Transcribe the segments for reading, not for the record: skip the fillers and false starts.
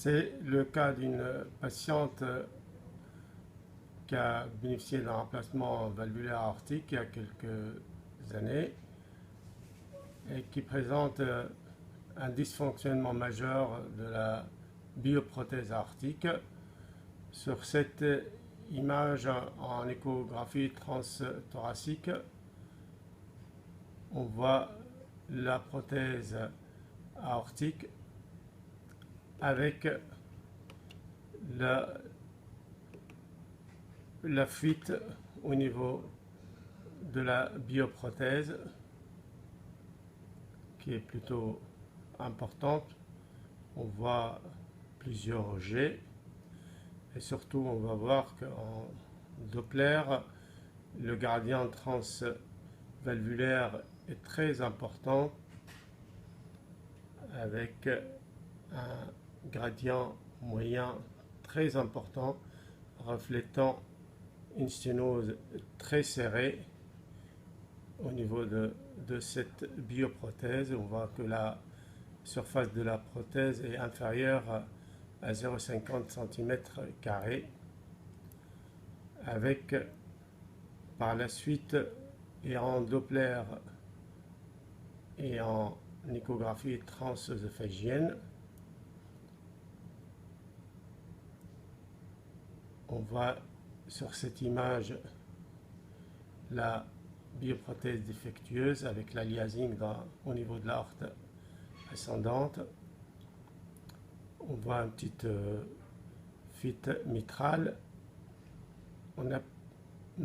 C'est le cas d'une patiente qui a bénéficié d'un remplacement valvulaire aortique il y a quelques années et qui présente un dysfonctionnement majeur de la bioprothèse aortique. Sur cette image en échographie transthoracique, on voit la prothèse aortique avec la fuite au niveau de la bioprothèse qui est plutôt importante. On voit plusieurs jets et surtout on va voir qu'en Doppler le gradient transvalvulaire est très important avec un gradient moyen très important reflétant une sténose très serrée au niveau de cette bioprothèse. On voit que la surface de la prothèse est inférieure à 0,50 cm², avec par la suite et en Doppler et en échographie transœsophagienne, on voit sur cette image la bioprothèse défectueuse avec l'aliasing au niveau de l'aorte ascendante. On voit une petite fuite mitrale. On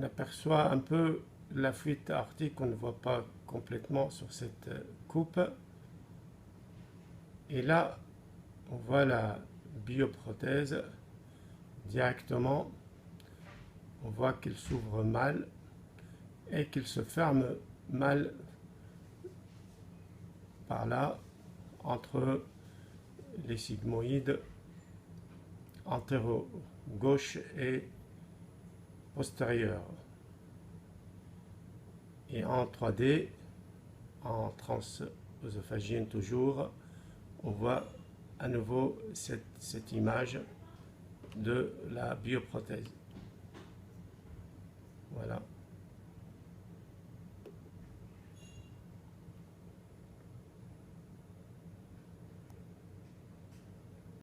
aperçoit un peu la fuite aortique qu'on ne voit pas complètement sur cette coupe. Et là, on voit la bioprothèse directement. On voit qu'elle s'ouvre mal et qu'il se ferme mal par là entre les sigmoïdes antéro-gauche et postérieur. Et en 3D, en transœsophagienne toujours, on voit à nouveau cette image de la bioprothèse. Voilà.